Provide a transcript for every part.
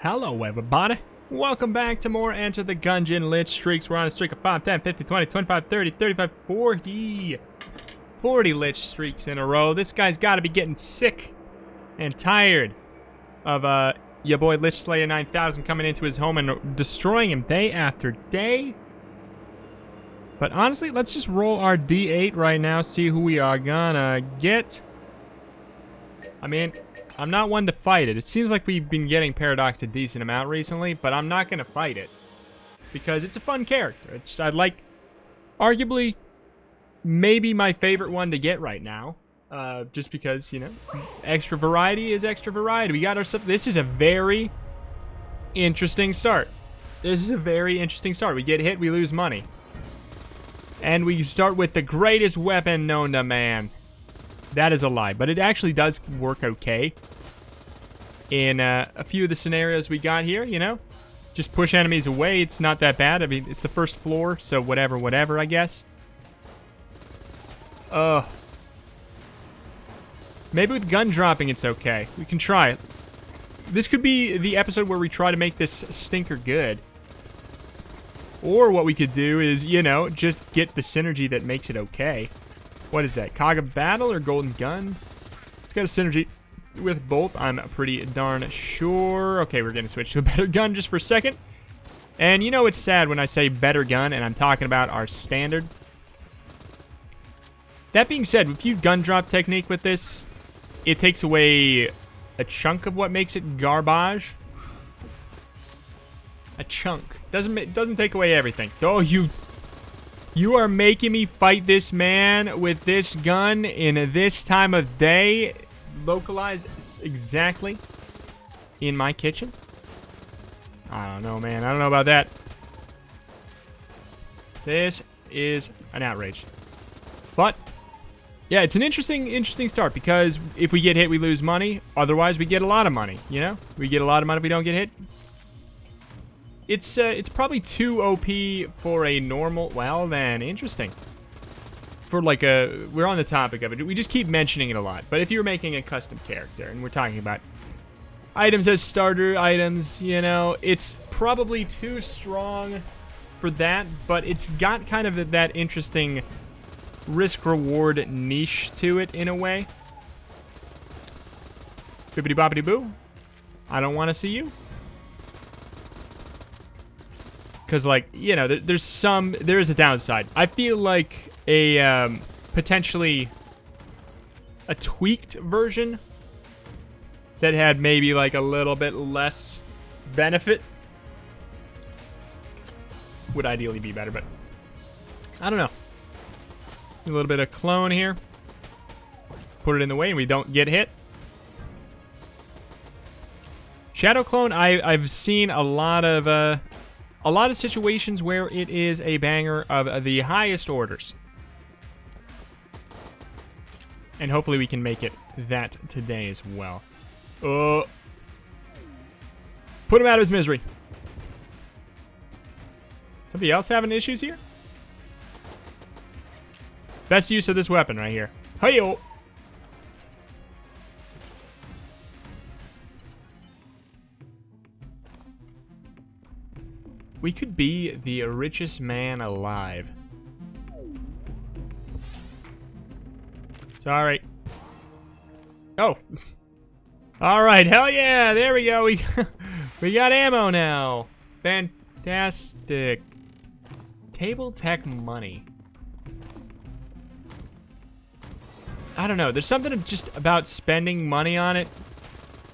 Hello everybody, welcome back to more Enter the Gungeon Lich Streaks. We're on a streak of 5, 10, 50, 20, 25, 30, 35, 40. 40 Lich Streaks in a row. This guy's got to be getting sick and tired of your boy Lich Slayer 9000 coming into his home and destroying him day after day. But honestly, let's just roll our D8 right now, see who we are gonna get. I mean, I'm not one to fight it. It seems like we've been getting Paradox a decent amount recently, but I'm not going to fight it. Because it's a fun character. I'd like, arguably, maybe my favorite one to get right now. Just because, you know, extra variety is extra variety. We got ourselves... This is a very interesting start. This is a very interesting start. We get hit, we lose money. And we start with the greatest weapon known to man. That is a lie, but it actually does work okay in a few of the scenarios we got here, you know? Just push enemies away, it's not that bad. I mean, it's the first floor, so whatever, I guess. Maybe with gun dropping it's okay. We can try it. This could be the episode where we try to make this stinker good. Or what we could do is, you know, just get the synergy that makes it okay. What is that? Cog of Battle or Golden Gun? It's got a synergy with both, I'm pretty darn sure. Okay, we're going to switch to a better gun just for a second. And you know it's sad when I say better gun and I'm talking about our standard. That being said, if you gun drop technique with this, it takes away a chunk of what makes it garbage. A chunk. Doesn't take away everything. Oh, You are making me fight this man with this gun in this time of day, localized exactly in my kitchen? I don't know, man. I don't know about that. This is an outrage. But, yeah, it's an interesting start, because if we get hit, we lose money. Otherwise, we get a lot of money, you know? We get a lot of money if we don't get hit. It's probably too OP for a normal... Well, then, interesting. For like a... We're on the topic of it. We just keep mentioning it a lot. But if you're making a custom character, and we're talking about items as starter items, you know, it's probably too strong for that, but it's got kind of that interesting risk-reward niche to it, in a way. Bippity-boppity-boo. I don't want to see you. Because, like, you know, there is a downside. I feel like a, potentially a tweaked version that had maybe, like, a little bit less benefit would ideally be better, but I don't know. A little bit of clone here. Put it in the way and we don't get hit. Shadow clone, I've seen a lot of situations where it is a banger of the highest orders. And hopefully we can make it that today as well. Put him out of his misery. Somebody else having issues here? Best use of this weapon right here. Hey-yo! We could be the richest man alive. Sorry. Oh. Alright, hell yeah! There we go. We got ammo now. Fantastic. Table tech money. I don't know. There's something just about spending money on it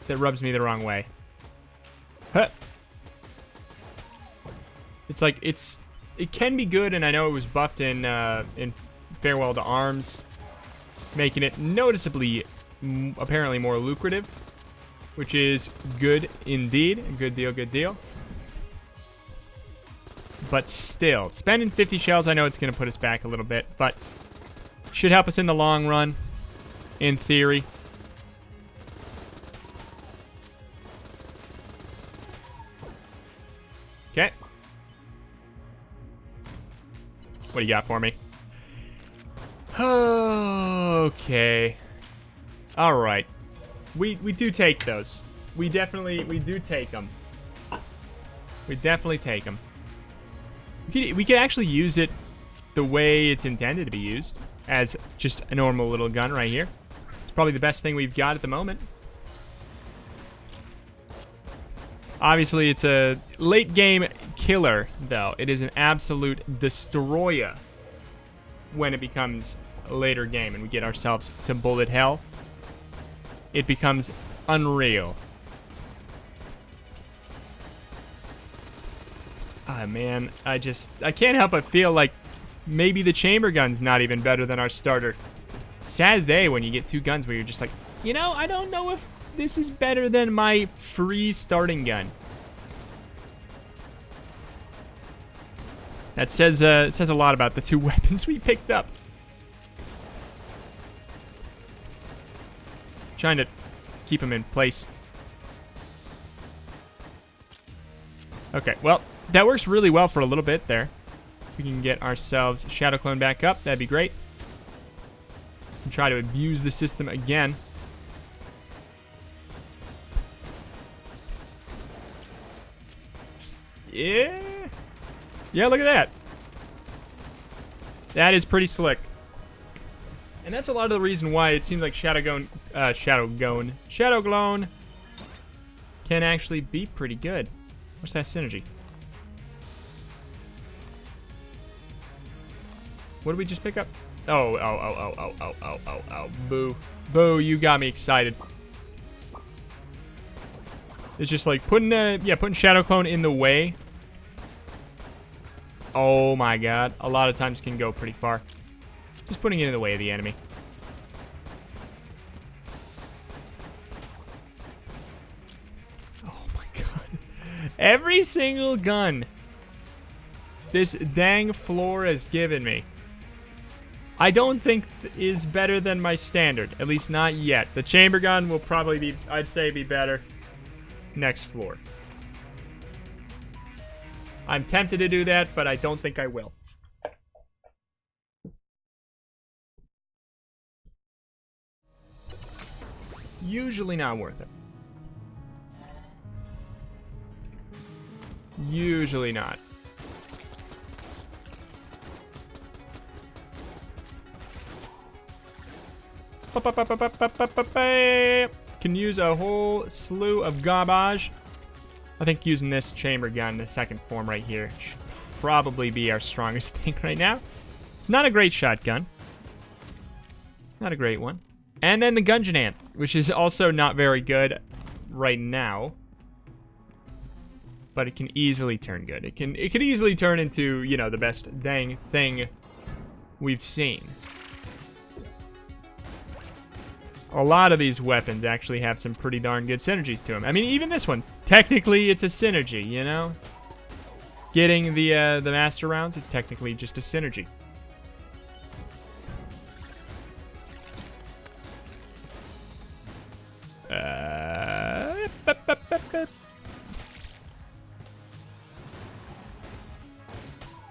that rubs me the wrong way. Huh. It's like, it can be good, and I know it was buffed in Farewell to Arms, making it noticeably, apparently more lucrative, which is good indeed. Good deal, good deal. But still, spending 50 shells, I know it's going to put us back a little bit, but should help us in the long run, in theory. Okay. What do you got for me? Okay. Alright. We do take those. We do take them. We definitely take them. We could actually use it the way it's intended to be used, as just a normal little gun right here. It's probably the best thing we've got at the moment. Obviously, it's a late game killer, though. It is an absolute destroyer when it becomes a later game and we get ourselves to bullet hell. It becomes unreal. Ah, man, I can't help but feel like maybe the chamber gun's not even better than our starter. Sad day when you get two guns where you're just like, you know, I don't know if this is better than my free starting gun. That says it says a lot about the two weapons we picked up. Trying to keep them in place. Okay, well, that works really well for a little bit there. We can get ourselves Shadow Clone back up. That'd be great. And try to abuse the system again. Yeah. Yeah, look at that. That is pretty slick. And that's a lot of the reason why it seems like Shadow Clone can actually be pretty good. What's that synergy? What did we just pick up? Oh. Boo. Boo, you got me excited. It's just like putting Shadow Clone in the way. Oh my god. A lot of times can go pretty far. Just putting it in the way of the enemy. Oh my god. Every single gun this dang floor has given me, I don't think is better than my standard. At least not yet. The chamber gun will probably be, I'd say, be better next floor. I'm tempted to do that, but I don't think I will. Usually not worth it. Usually not. Can use a whole slew of garbage. I think using this chamber gun, the second form right here, should probably be our strongest thing right now. It's not a great shotgun. Not a great one. And then the Gungeon, which is also not very good right now. But it can easily turn good. It can easily turn into, you know, the best dang thing we've seen. A lot of these weapons actually have some pretty darn good synergies to them. I mean, even this one, technically it's a synergy, you know? Getting the master rounds, it's technically just a synergy.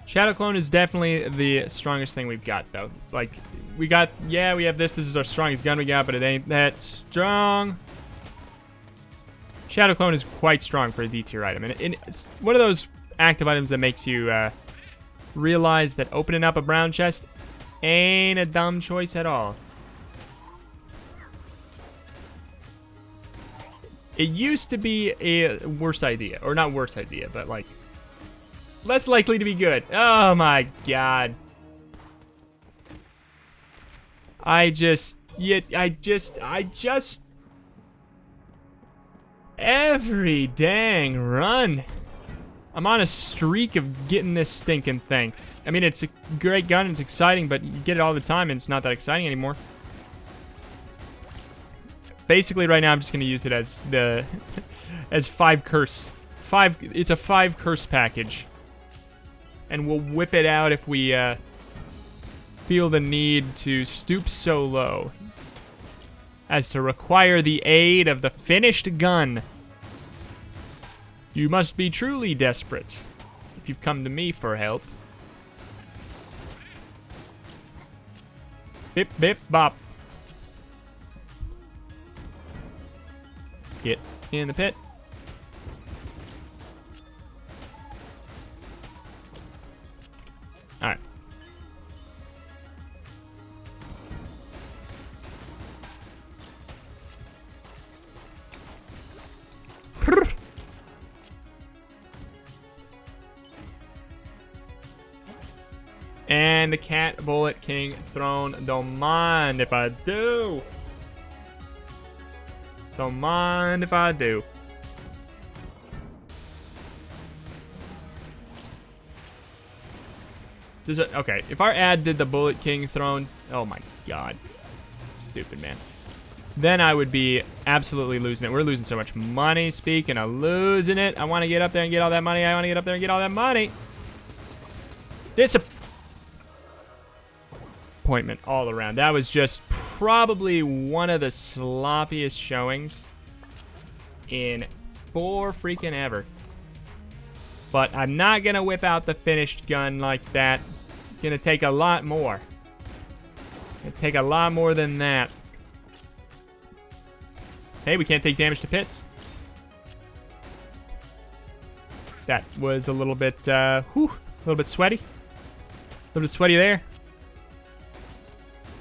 Shadow Clone is definitely the strongest thing we've got, though. Like, we have this. This is our strongest gun we got, but it ain't that strong. Shadow Clone is quite strong for a D tier item. And it's one of those active items that makes you realize that opening up a brown chest ain't a dumb choice at all. It used to be a worse idea. Or not worse idea, but like less likely to be good. Oh my god. Every dang run. I'm on a streak of getting this stinking thing. I mean, it's a great gun, it's exciting, but you get it all the time and it's not that exciting anymore. Basically, right now, I'm just going to use it as the, as 5 curse. It's a 5 curse package. And we'll whip it out if we feel the need to stoop so low as to require the aid of the finished gun. You must be truly desperate if you've come to me for help. Bip, bip, bop. Get in the pit. And the cat bullet king throne. Don't mind if I do. Don't mind if I do. Okay, if our ad did the bullet king throne, oh my god, stupid man, then I would be absolutely losing it. We're losing so much money. Speaking of losing it, I want to get up there and get all that money. I want to get up there and get all that money. Disappointment all around. That was just probably one of the sloppiest showings in freaking ever. But I'm not gonna whip out the finished gun like that. It's gonna take a lot more. It'll take a lot more than that. Hey, we can't take damage to pits. That was a little bit, a little bit sweaty. A little bit sweaty there.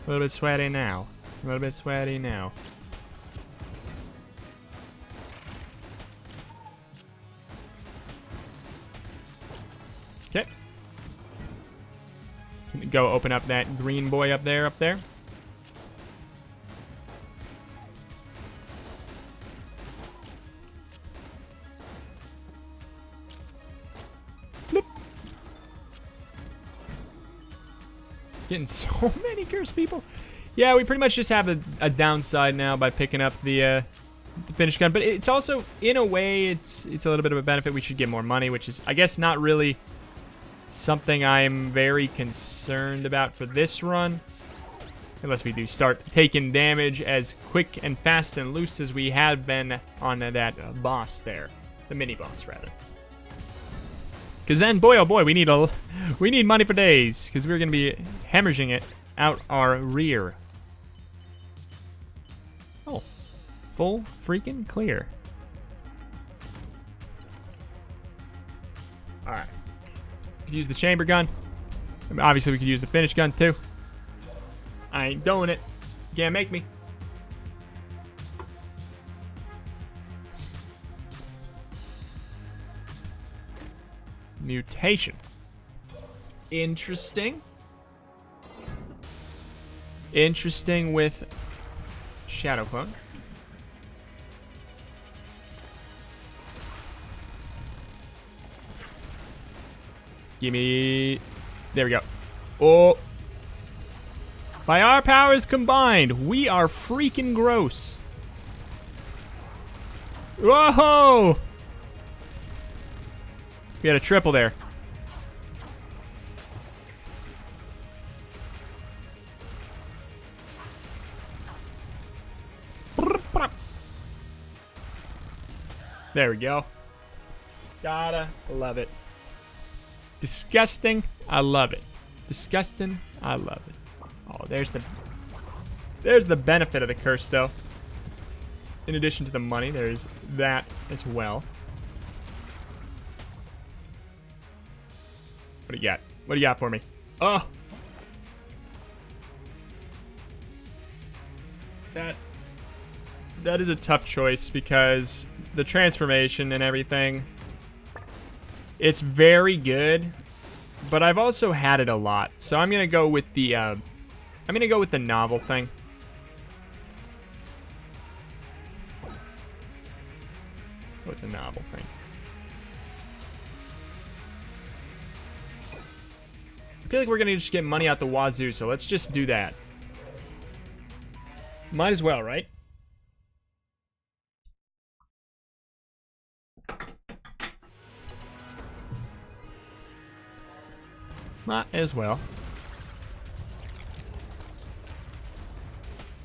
A little bit sweaty now. A little bit sweaty now. Okay. Go open up that green boy up there, Bloop. Getting so many cursed people. Yeah, we pretty much just have a downside now by picking up the finished gun, but it's also, in a way, it's a little bit of a benefit. We should get more money, which is, I guess, not really something I'm very concerned about for this run. Unless we do start taking damage as quick and fast and loose as we have been on that boss there. The mini-boss, rather. Because then, boy oh boy, we need money for days. Because we're going to be hemorrhaging it out our rear. Oh. Full freaking clear. Alright. Use the chamber gun. I mean, obviously, we could use the finish gun too. I ain't doing it. You can't make me. Mutation. Interesting. Interesting with Shadow Clone. Give me... There we go. Oh. By our powers combined, we are freaking gross. Whoa! We had a triple there. There we go. Gotta love it. Disgusting, I love it. Disgusting, I love it. Oh, there's the benefit of the curse, though. In addition to the money, there's that as well. What do you got? What do you got for me? Oh! That is a tough choice because the transformation and everything, it's very good, but I've also had it a lot. So I'm gonna go with the novel thing. With the novel thing. I feel like we're gonna just get money out the wazoo, so let's just do that. Might as well, right? Might as well.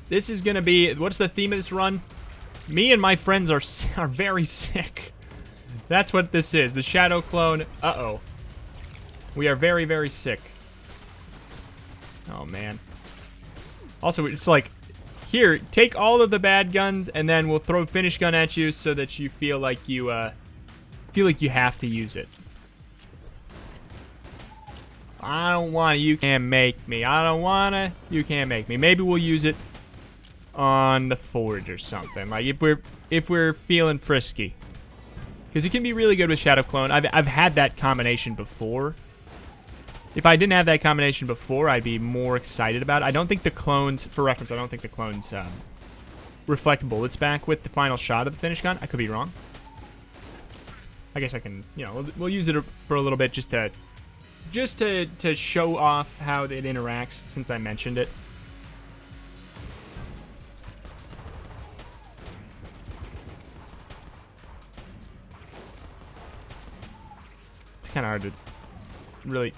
This is gonna be... What's the theme of this run? Me and my friends are very sick. That's what this is. The Shadow Clone. Uh-oh. We are very, very sick. Oh, man. Also, it's like... Here, take all of the bad guns, and then we'll throw finish gun at you so that you feel like you have to use it. I don't want to. You can't make me. I don't want to. You can't make me. Maybe we'll use it on the forge or something. Like if we're feeling frisky, because it can be really good with Shadow Clone. I've had that combination before. If I didn't have that combination before, I'd be more excited about it. I don't think the clones, for reference, I don't think the clones reflect bullets back with the final shot of the finish gun. I could be wrong. I guess I can, you know, we'll use it for a little bit just to show off how it interacts since I mentioned it. It's kind of hard to really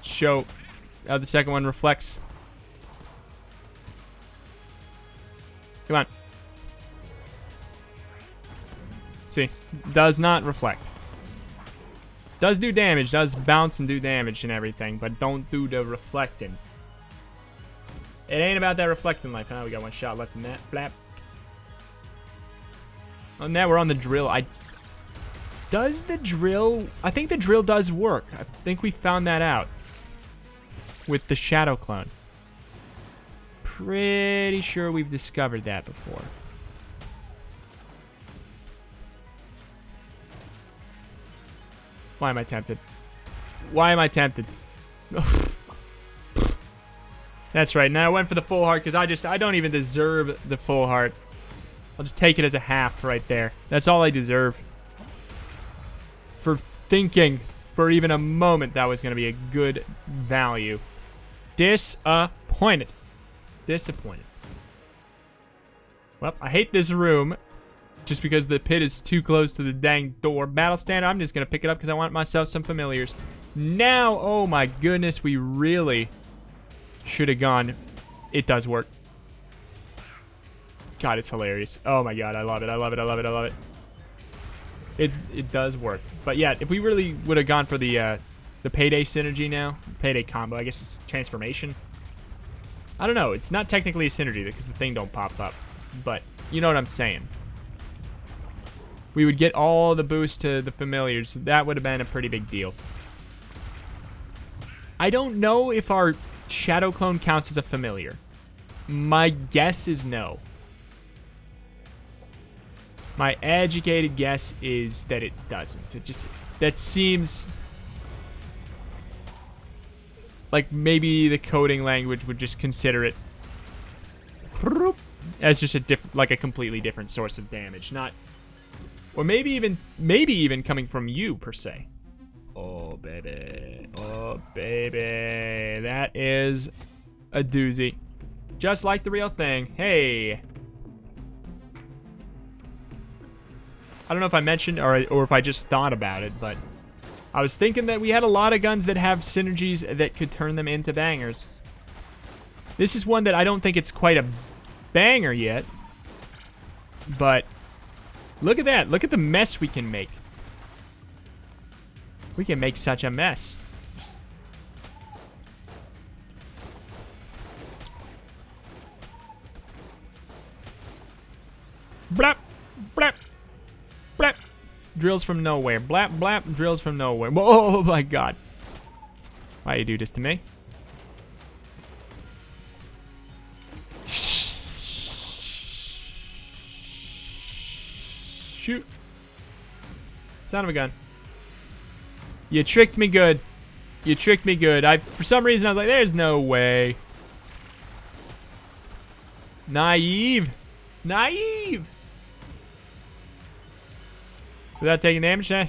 show how the second one reflects. Come on. See, does not reflect. Does do damage, does bounce and do damage and everything, but don't do the reflecting. It ain't about that reflecting life. Oh, we got one shot left in that. Flap. Oh, now we're on the drill. Does the drill... I think the drill does work. I think we found that out with the shadow clone. Pretty sure we've discovered that before. Why am I tempted? Why am I tempted? That's right. Now I went for the full heart because I don't even deserve the full heart. I'll just take it as a half right there. That's all I deserve. For thinking for even a moment that was going to be a good value. Disappointed. Disappointed. Well, I hate this room. Just because the pit is too close to the dang door. Battle standard, I'm just going to pick it up because I want myself some familiars. Now, oh my goodness, we really should have gone. It does work. God, it's hilarious. Oh my god, I love it, I love it, I love it, I love it. It does work. But yeah, if we really would have gone for the payday synergy now, payday combo, I guess it's transformation. I don't know, it's not technically a synergy because the thing don't pop up. But, you know what I'm saying. We would get all the boost to the familiars. That would have been a pretty big deal. I don't know if our shadow clone counts as a familiar. My guess is no. My educated guess is that it doesn't. That seems like maybe the coding language would just consider it as just a completely different source of damage, not. Or maybe even coming from you, per se. Oh, baby. Oh, baby. That is a doozy. Just like the real thing. Hey. I don't know if I mentioned or if I just thought about it, but I was thinking that we had a lot of guns that have synergies that could turn them into bangers. This is one that I don't think it's quite a banger yet, but... Look at that. Look at the mess we can make. We can make such a mess. Blap, blap, blap. Drills from nowhere. Blap, blap, drills from nowhere. Oh my god. Why you do this to me? Shoot. Son of a gun. You tricked me good. You tricked me good. For some reason, I was like, there's no way. Naive. Naive. Without taking damage? I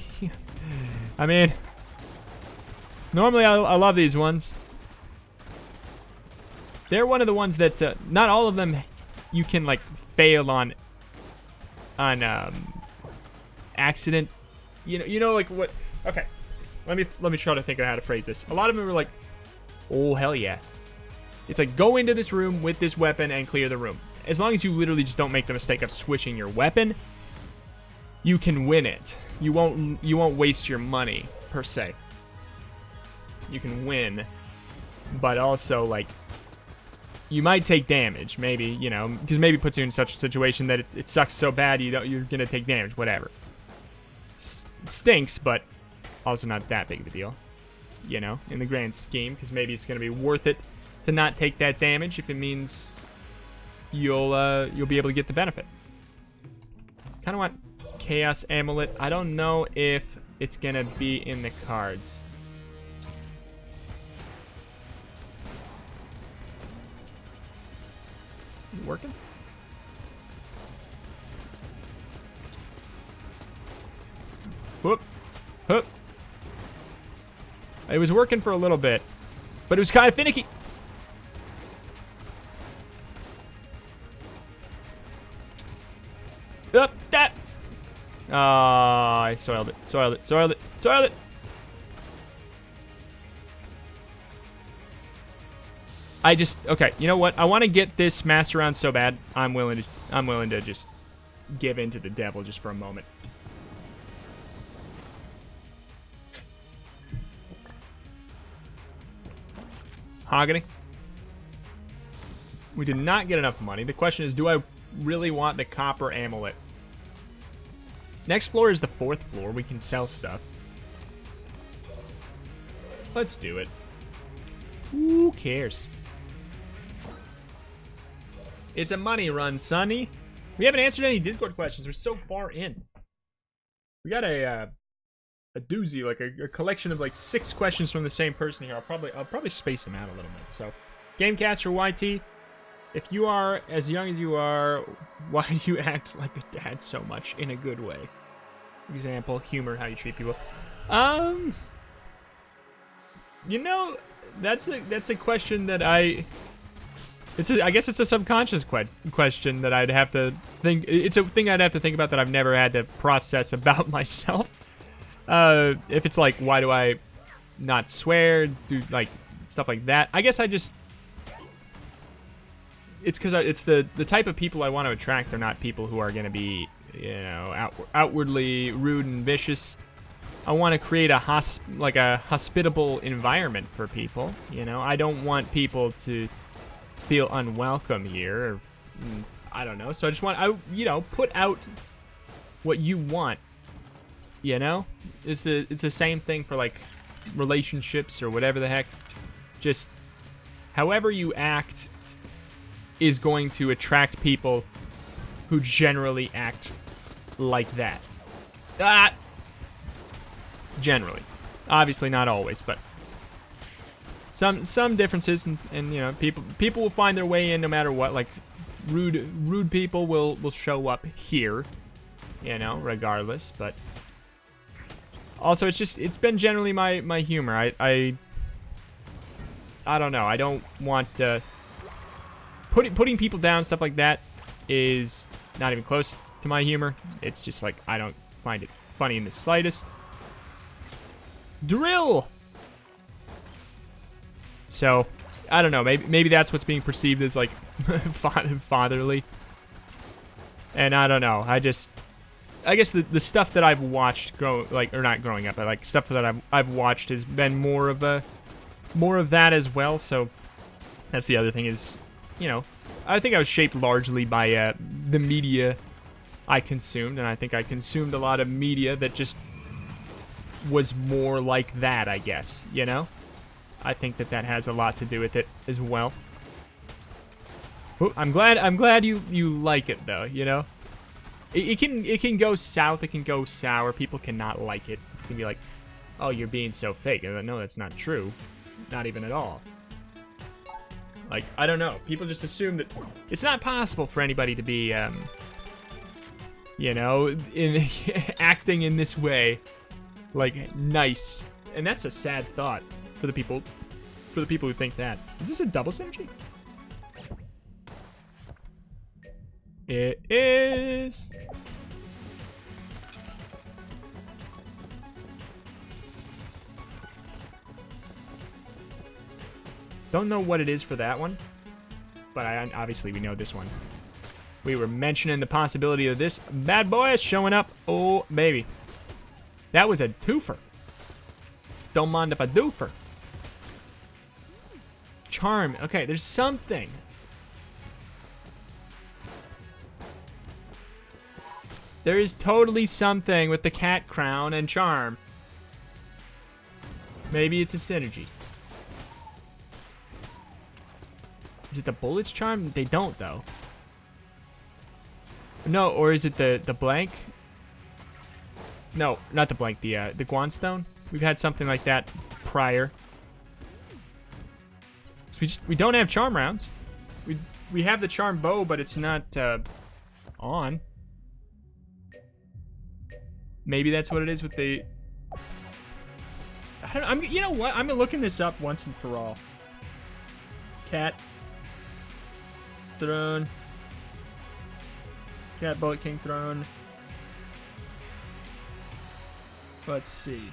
mean, normally I love these ones. They're one of the ones that, not all of them you can, like, fail on accident. You know like what. Okay, let me try to think of how to phrase this. A lot of them are like, oh hell yeah, it's like go into this room with this weapon and clear the room. As long as you literally just don't make the mistake of switching your weapon, you can win it. You won't waste your money per se. You can win, but also like you might take damage, maybe, you know, because maybe it puts you in such a situation that it sucks so bad you're gonna take damage, whatever. Stinks, but also not that big of a deal, you know, in the grand scheme, because maybe it's gonna be worth it to not take that damage if it means you'll be able to get the benefit. Kind of want Chaos Amulet. I don't know if it's gonna be in the cards. Working? Whoop. Whoop. It was working for a little bit, but it was kind of finicky. Up, that. I soiled it, soiled it, soiled it, soiled it. Okay, you know what? I want to get this master round so bad. I'm willing to just give in to the devil just for a moment. Mahogany. We did not get enough money. The question is, do I really want the copper amulet? Next floor is the 4th floor. We can sell stuff. Let's do it. Who cares? It's a money run, sonny. We haven't answered any Discord questions. We're so far in. We got a doozy, like a collection of like 6 questions from the same person here. I'll probably space them out a little bit. So, Gamecaster YT, if you are as young as you are, why do you act like a dad so much in a good way? Example, humor, how you treat people. You know, that's a question that I guess it's a subconscious question that I'd have to think. It's a thing I'd have to think about that I've never had to process about myself. If it's like, why do I not swear, do like stuff like that? I guess it's because it's the type of people I want to attract. They're not people who are going to be, you know, outwardly rude and vicious. I want to create a hospitable environment for people. You know, I don't want people to feel unwelcome here. Or, I don't know. So I just want, put out what you want. You know, it's the same thing for like relationships or whatever the heck. Just however you act is going to attract people who generally act like that. Generally, obviously not always, but some differences, and you know, people will find their way in no matter what. Like rude people will show up here, you know, regardless. But also, it's been generally my humor. I don't know. I don't want putting people down, stuff like that is not even close to my humor. It's just like I don't find it funny in the slightest. Drill. So I don't know. Maybe that's what's being perceived as like fatherly. And I don't know. I guess the stuff that I've watched not growing up, but like stuff that I've watched has been more of that as well. So that's the other thing is, you know, I think I was shaped largely by the media I consumed, and I think I consumed a lot of media that just was more like that, I guess, you know? I think that has a lot to do with it as well. Ooh, I'm glad you like it though, you know? It can go south, it can go sour. People cannot like it. It can be like, "Oh, you're being so fake." And no, that's not true. Not even at all. Like, I don't know. People just assume that it's not possible for anybody to be you know, acting in this way. Like, nice. And that's a sad thought for the people who think that. Is this a double synergy? It is. Don't know what it is for that one, but obviously we know this one. We were mentioning the possibility of this bad boy showing up. Oh, baby. That was a twofer. Don't mind if I doofer. Charm. Okay, there's something. There is totally something with the cat crown and charm. Maybe it's a synergy. Is it the bullets charm? They don't, though. No, or is it the blank? No, not the blank, the Guanstone. We've had something like that prior. So we don't have charm rounds. we have the charm bow, but it's not on. Maybe that's what it is with the... I don't know. You know what? I'm looking this up once and for all. Cat. Throne. Cat, Bullet King, Throne. Let's see.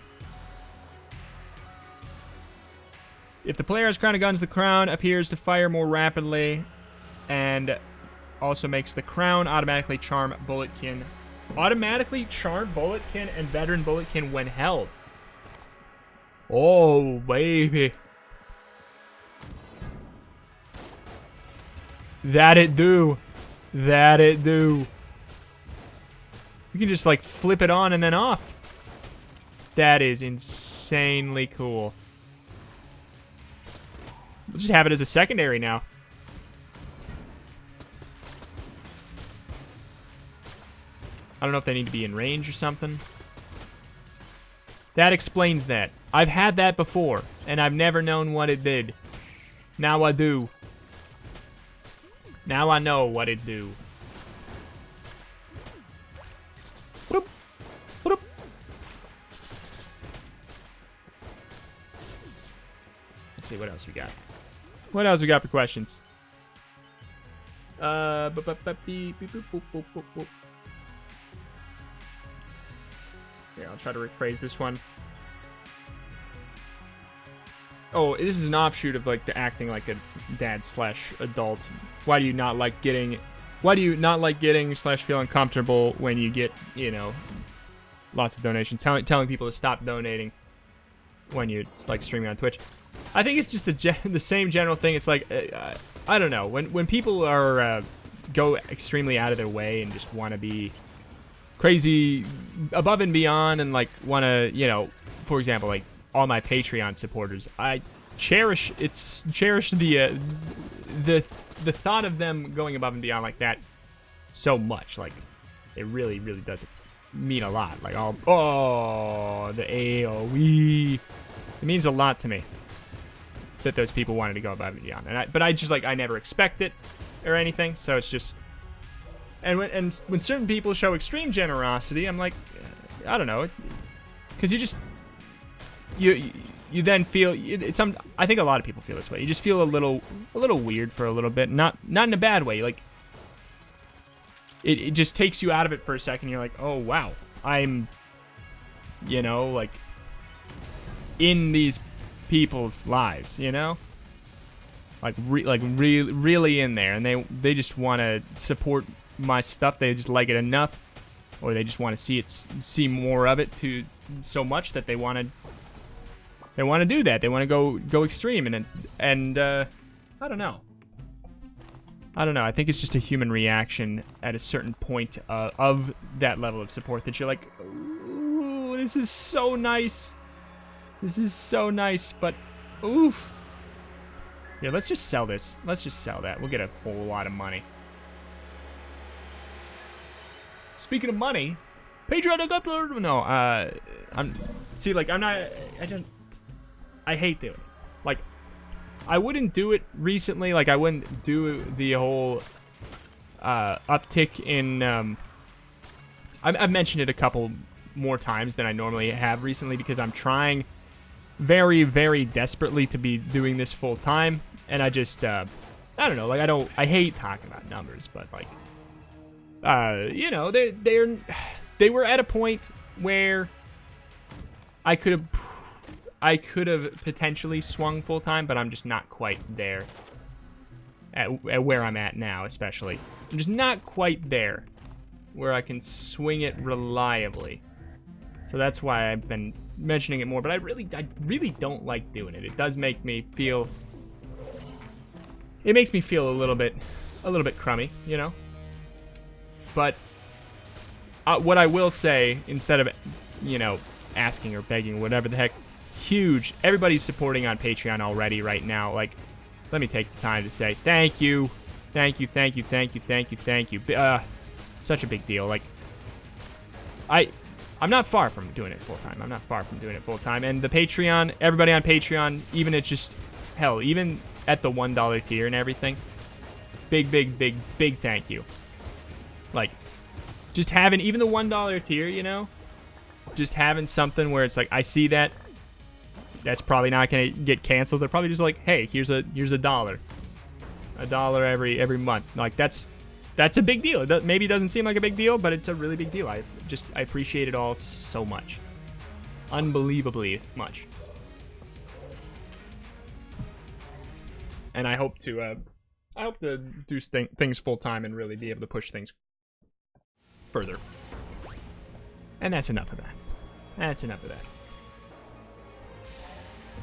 If the player has Crown of Guns, the crown appears to fire more rapidly and also makes the crown automatically charm Bulletkin. Automatically charm Bulletkin and Veteran Bulletkin when held. Oh, baby. That it do. That it do. You can just, like, flip it on and then off. That is insanely cool. We'll just have it as a secondary now. I don't know if they need to be in range or something. That explains that. I've had that before, and I've never known what it did. Now I do. Now I know what it do. Whoop. Whoop. Let's see what else we got. What else we got for questions? Here, I'll try to rephrase this one. Oh, this is an offshoot of like the acting like a dad / adult. Why do you not like getting / feel uncomfortable when you get, you know, lots of donations? Telling people to stop donating when you're like streaming on Twitch. I think it's just the same general thing. It's like I don't know, when people are go extremely out of their way and just want to be crazy above and beyond and like want to, you know, for example, like all my Patreon supporters, I cherish the thought of them going above and beyond like that so much. Like it really does mean a lot. Like the AOE, it means a lot to me that those people wanted to go above and beyond. But I just like I never expect it or anything. So it's just and when certain people show extreme generosity, I'm like, I don't know, because you then feel I think a lot of people feel this way. You just feel a little weird for a little bit, not in a bad way. Like it just takes you out of it for a second. You're like, oh wow, I'm, you know, like in these people's lives, you know, like really in there, and they just want to support my stuff. They just like it enough, or they just want to see more of it so much that they want to do that. They want to go extreme, and I don't know. I think it's just a human reaction at a certain point of that level of support that you're like, ooh, this is so nice. This is so nice, but oof. Yeah, let's just sell this. Let's just sell that. We'll get a whole lot of money. Speaking of money, Patreon. No, I hate doing it. Like, I wouldn't do it recently. Like, I wouldn't do the whole uptick in. I've mentioned it a couple more times than I normally have recently because I'm trying very, very desperately to be doing this full time, and I just I don't know. Like, I hate talking about numbers, but like, you know, they were at a point where I could have potentially swung full time, but I'm just not quite there at where I'm at now. Especially, I'm just not quite there where I can swing it reliably. So that's why I've been mentioning it more. But I really don't like doing it. It does make me feel. It makes me feel a little bit crummy, you know. But what I will say, instead of, you know, asking or begging, whatever the heck, huge. Everybody's supporting on Patreon already right now. Like, let me take the time to say thank you. Thank you. Such a big deal. Like, I'm not far from doing it full time. And the Patreon, everybody on Patreon, even at just, hell, even at the $1 tier and everything, big, big, big, big thank you. Like, just having even the $1 tier, you know, just having something where it's like, I see that, that's probably not gonna get canceled. They're probably just like, hey, here's a $1, $1 every month. Like that's a big deal. Maybe it doesn't seem like a big deal, but it's a really big deal. I appreciate it all so much, unbelievably much. And I hope to do things full time and really be able to push things further. And that's enough of that. That's enough of that.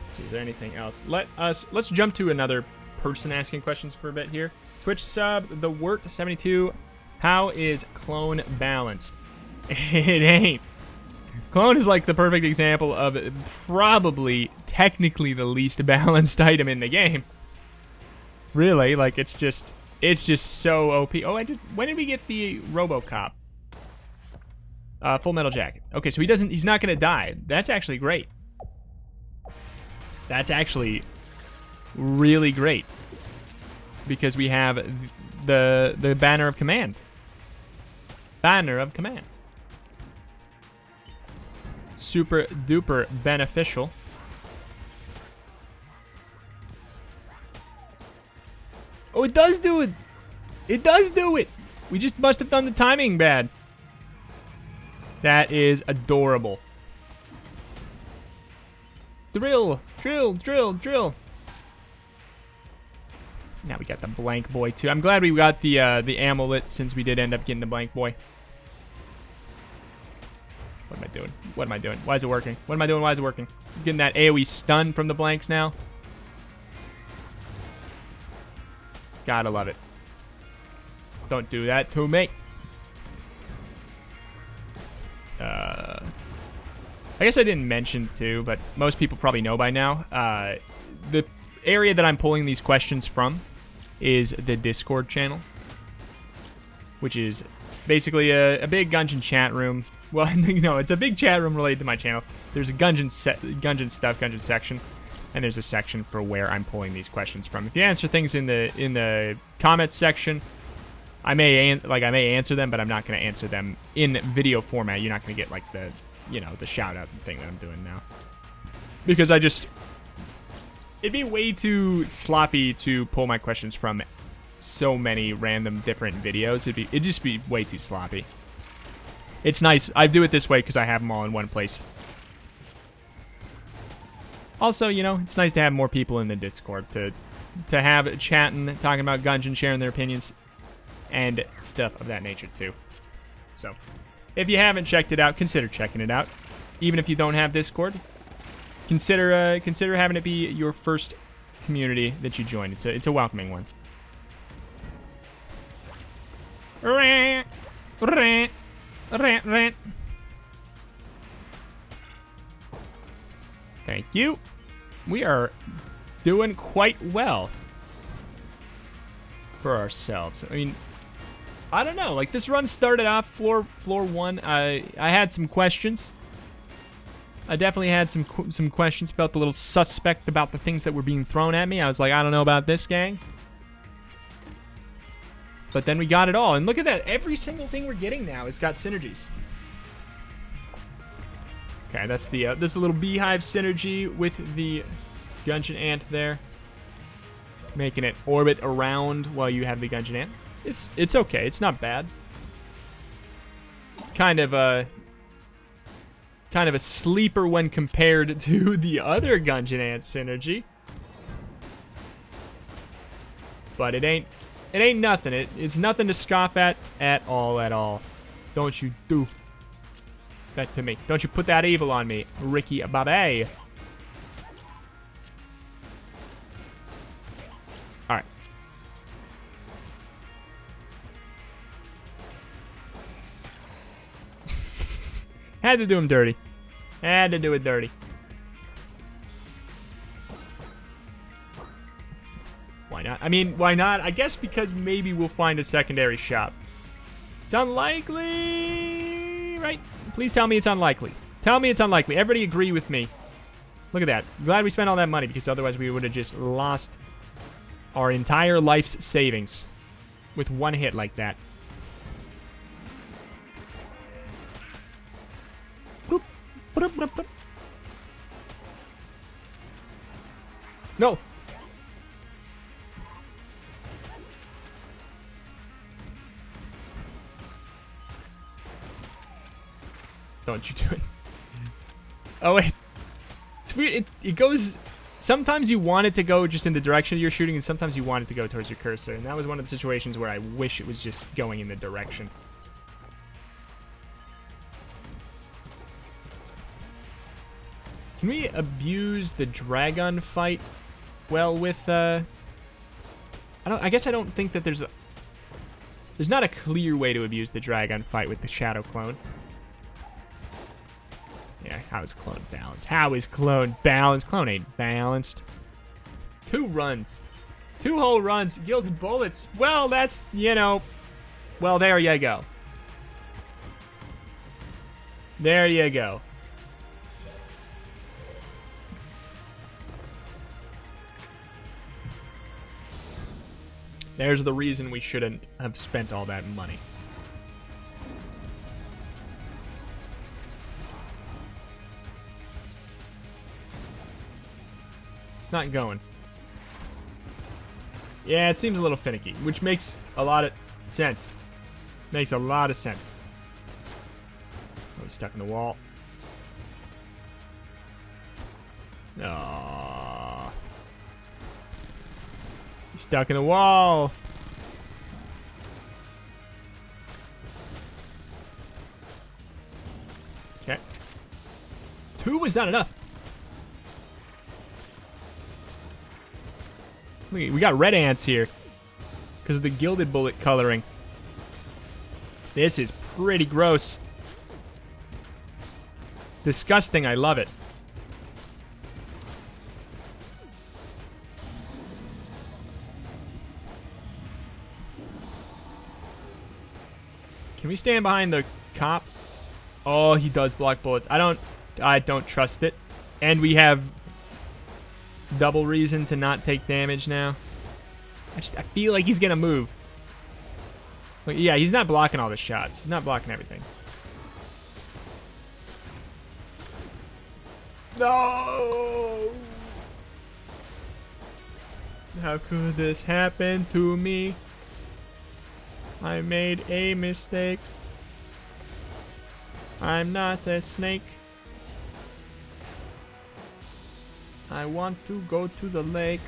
Let's see, is there anything else? Let's jump to another person asking questions for a bit here. Twitch sub, the Wort72. How is clone balanced? It ain't. Clone is like the perfect example of probably technically the least balanced item in the game. Really, like it's just so OP. Oh, when did we get the RoboCop? Full Metal Jacket. Okay, so he's not gonna die. That's actually great. That's actually really great. Because we have the Banner of Command. Banner of Command. Super duper beneficial. Oh, it does do it. It does do it. We just must have done the timing bad. That is adorable. Drill, drill, drill, drill. Now we got the blank boy too. I'm glad we got the amulet since we did end up getting the blank boy. What am I doing? What am I doing? Why is it working? What am I doing? Why is it working? I'm getting that AoE stun from the blanks now. Gotta love it. Don't do that to me. I guess I didn't mention too, but most people probably know by now. The area that I'm pulling these questions from is the Discord channel, which is basically a big Gungeon chat room. Well, no, it's a big chat room related to my channel. There's a Gungeon section, and there's a section for where I'm pulling these questions from. If you answer things in the comments section, I may answer them, but I'm not going to answer them in video format. You're not going to get like the shout out thing that I'm doing now, because it'd be way too sloppy to pull my questions from so many random different videos. It'd just be way too sloppy. It's nice. I do it this way because I have them all in one place. Also, it's nice to have more people in the Discord to have chatting, talking about Gungeon, sharing their opinions, and stuff of that nature too. So, if you haven't checked it out, consider checking it out. Even if you don't have Discord, consider having it be your first community that you join. It's a welcoming one. Rant, rant, rant, rant. Thank you. We are doing quite well for ourselves. I mean, I don't know. Like, this run started off floor 1. I had some questions. I definitely had some questions. Felt a little suspect about the things that were being thrown at me. I was like, I don't know about this, gang. But then we got it all. And look at that. Every single thing we're getting now has got synergies. Okay, that's the this little beehive synergy with the Gungeon ant there, making it orbit around while you have the Gungeon ant. It's okay. It's not bad. It's kind of a sleeper when compared to the other Gungeon ant synergy, but it ain't nothing. It's nothing to scoff at all. Don't you do that to me. Don't you put that evil on me, Ricky Babe. Alright. Had to do him dirty. Had to do it dirty. Why not? I mean, why not? I guess because maybe we'll find a secondary shop. It's unlikely, right? Please tell me it's unlikely. Tell me it's unlikely. Everybody agree with me. Look at that. Glad we spent all that money, because otherwise we would have just lost our entire life's savings. with one hit like that. Boop, boop, boop, boop. No. Don't you do it. Oh, wait. It's weird. It goes... Sometimes you want it to go just in the direction you're shooting, and sometimes you want it to go towards your cursor. And that was one of the situations where I wish it was just going in the direction. Can we abuse the dragon fight well with... I guess I don't think that there's a... There's not a clear way to abuse the dragon fight with the shadow clone. Yeah, how is clone balanced? How is clone balanced? Clone ain't balanced. 2 runs. 2 whole runs. Gilded bullets. Well, that's, you know... Well, there you go. There you go. There's the reason we shouldn't have spent all that money. Not going. Yeah, it seems a little finicky, which makes a lot of sense. Makes a lot of sense. Oh, he's stuck in the wall. Aww. He's stuck in the wall. Okay. 2 was not enough. We got red ants here because of the gilded bullet coloring. This is pretty gross. Disgusting, I love it. Can we stand behind the cop? Oh, he does block bullets. I don't trust it. And we have double reason to not take damage now. I feel like he's gonna move. But yeah, he's not blocking all the shots. He's not blocking everything. No! How could this happen to me? I made a mistake. I'm not a snake. I want to go to the lake.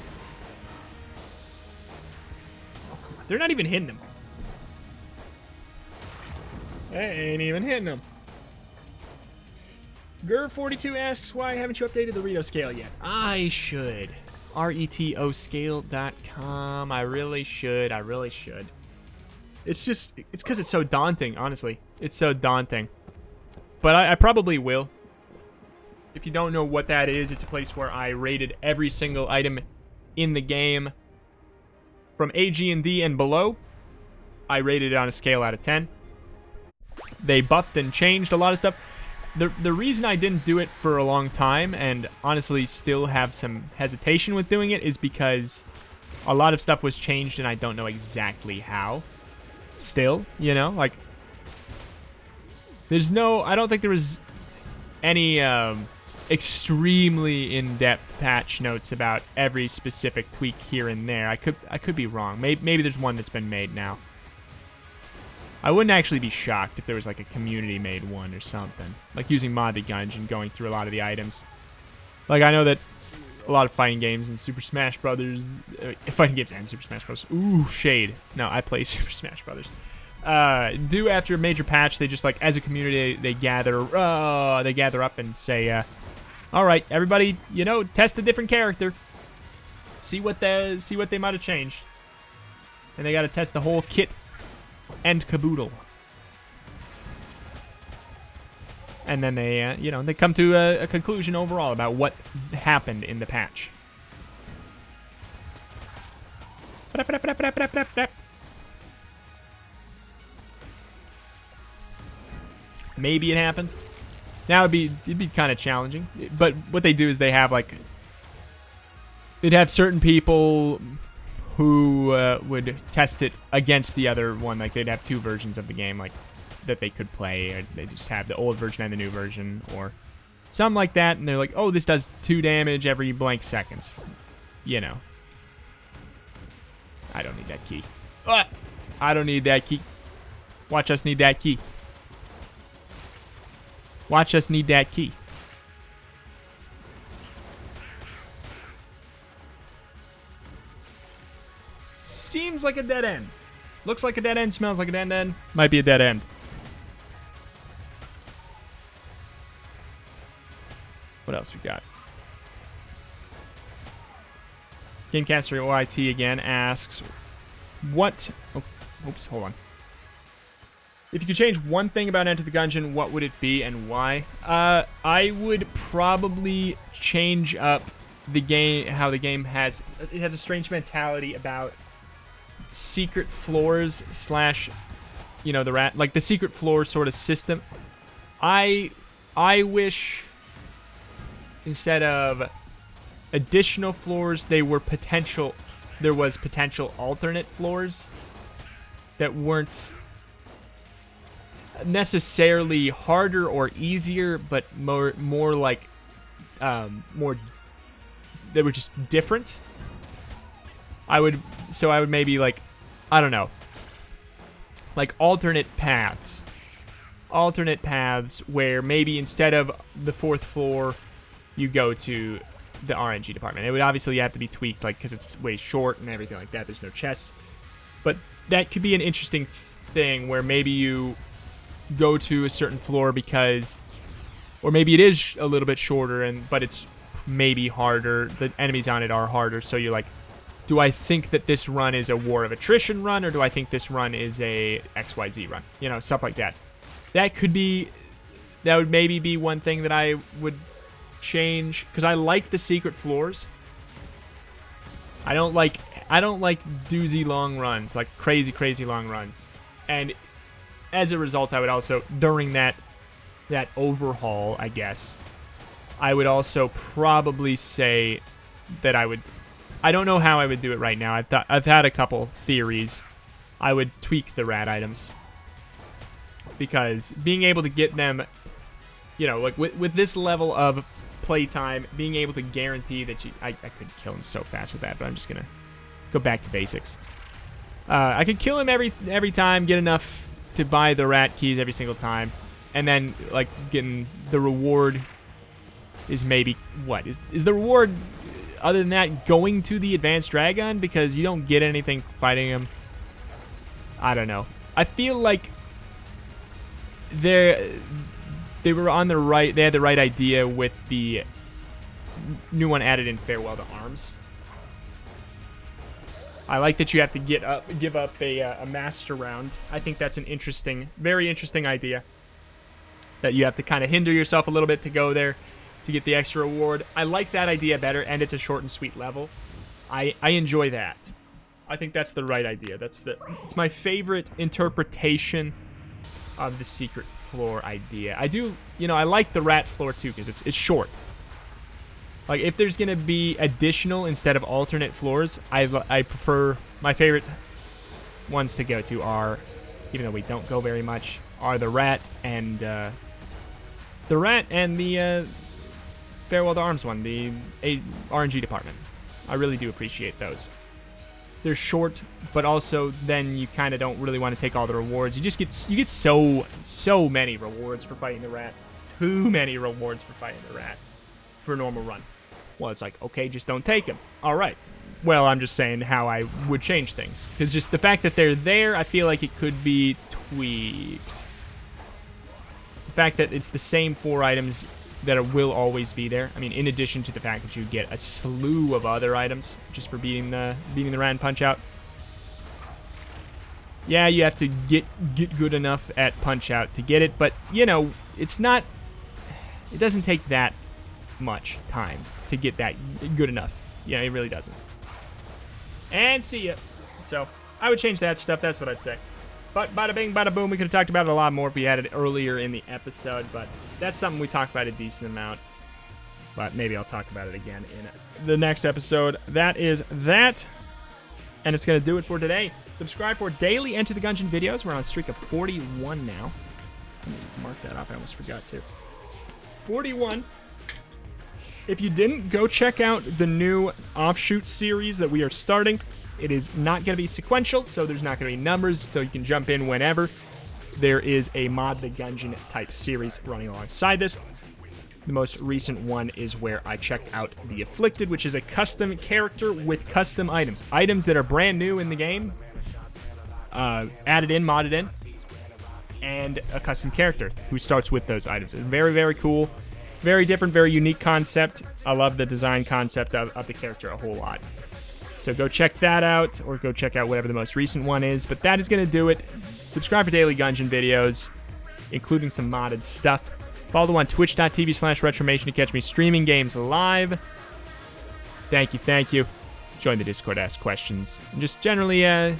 Oh, come on. They're not even hitting him. They ain't even hitting him. Gur42 asks, why haven't you updated the Reto scale yet? I should. retoscale.com. I really should. I really should. It's just, it's because it's so daunting, honestly. It's so daunting. But I probably will. If you don't know what that is, it's a place where I rated every single item in the game from A, G, and D and below. I rated it on a scale out of 10. They buffed and changed a lot of stuff. The reason I didn't do it for a long time, and honestly still have some hesitation with doing it, is because a lot of stuff was changed and I don't know exactly how. Still, you know, like, there's no, I don't think there was any extremely in-depth patch notes about every specific tweak here and there. I could be wrong. Maybe there's one that's been made now. I wouldn't actually be shocked if there was like a community-made one or something, like using modded Gungeon, going through a lot of the items. Like, I know that a lot of fighting games and Super Smash Brothers, fighting games and Super Smash Bros. Ooh, shade. No, I play Super Smash Brothers. Do after a major patch, they just, like, as a community, they gather up and say, all right, everybody, you know, test a different character, see what they might have changed, and they got to test the whole kit and caboodle, and then they, you know, they come to a conclusion overall about what happened in the patch. Maybe it happened. Now it'd be kind of challenging. But what they do is they have, like, they'd have certain people who would test it against the other one. Like, they'd have two versions of the game, like, that they could play. Or they just have the old version and the new version, or something like that. And they're like, oh, this does 2 damage every blank seconds. You know. I don't need that key. I don't need that key. Watch us need that key. Watch us need that key. Seems like a dead end. Looks like a dead end, smells like a dead end. Might be a dead end. What else we got? Gamecaster OIT again asks, what... Oh, oops, hold on. If you could change one thing about Enter the Gungeon, what would it be and why? I would probably change up the game, how the game has... It has a strange mentality about secret floors slash, you know, the rat... Like, the secret floor sort of system. I wish, instead of additional floors, there was potential alternate floors that weren't necessarily harder or easier, but more like more, they were just different. I would maybe, like, I don't know, like alternate paths where maybe instead of the 4th floor you go to the RNG department. It would obviously have to be tweaked, like, because it's way short and everything like that. There's no chests, but that could be an interesting thing where maybe you go to a certain floor because, or maybe it is a little bit shorter, but it's maybe harder. The enemies on it are harder, so you're like, do I think that this run is a War of Attrition run, or do I think this run is a XYZ run? You know, stuff like that. That would maybe be one thing that I would change, because I like the secret floors. I don't like doozy long runs, like crazy long runs. And as a result, I would also, during that overhaul, I guess, I would also probably say that I don't know how I would do it right now. I've had a couple theories. I would tweak the rat items, because being able to get them, you know, like with this level of playtime, being able to guarantee that I could kill him so fast with that, but I'm just gonna go back to basics. I could kill him every time, get enough to buy the rat keys every single time, and then, like, getting the reward is maybe, what is the reward other than that, going to the advanced dragon, because you don't get anything fighting him. I don't know. I feel like they were on the right, they had the right idea with the new one added in Farewell to Arms. I like that you have to give up a master round. I think that's an interesting, very interesting idea, that you have to kind of hinder yourself a little bit to go there to get the extra reward. I like that idea better, and it's a short and sweet level. I enjoy that. I think that's the right idea. It's my favorite interpretation of the secret floor idea. I do, you know, I like the rat floor too, because it's short. Like, if there's gonna be additional instead of alternate floors, I prefer, my favorite ones to go to are, even though we don't go very much, are the rat and the Farewell to Arms one, the RNG department. I really do appreciate those. They're short, but also then you kind of don't really want to take all the rewards. You get so many rewards for fighting the rat. Too many rewards for fighting the rat for a normal run. Well, it's like, okay, just don't take them. All right. Well, I'm just saying how I would change things, because just the fact that they're there, I feel like it could be tweaked. The fact that it's the same 4 items that will always be there. I mean, in addition to the fact that you get a slew of other items just for beating the rat and punch out. Yeah, you have to get good enough at punch out to get it, but you know, it doesn't take that much time to get that good enough. Yeah, it really doesn't. And see ya. So I would change that stuff. That's what I'd say. But bada bing, bada boom. We could have talked about it a lot more if we had it earlier in the episode, but that's something we talked about a decent amount. But maybe I'll talk about it again in the next episode. That is that. And it's going to do it for today. Subscribe for daily Enter the Gungeon videos. We're on a streak of 41 now. Let me mark that up. I almost forgot to. 41. If you didn't, go check out the new offshoot series that we are starting. It is not going to be sequential, so there's not going to be numbers, so you can jump in whenever. There is a Mod the Gungeon type series running alongside this. The most recent one is where I checked out the Afflicted, which is a custom character with custom items. Items that are brand new in the game, added in, modded in, and a custom character who starts with those items. It's very, very cool. Very different, very unique concept. I love the design concept of the character a whole lot. So go check that out, or go check out whatever the most recent one is. But that is going to do it. Subscribe for daily Gungeon videos, including some modded stuff. Follow on twitch.tv/retromation to catch me streaming games live. Thank you, thank you. Join the Discord, ask questions, and just generally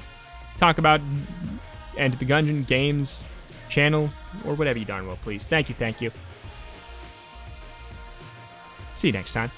talk about Enter the Gungeon, games, channel, or whatever you darn well please. Thank you, thank you. See you next time.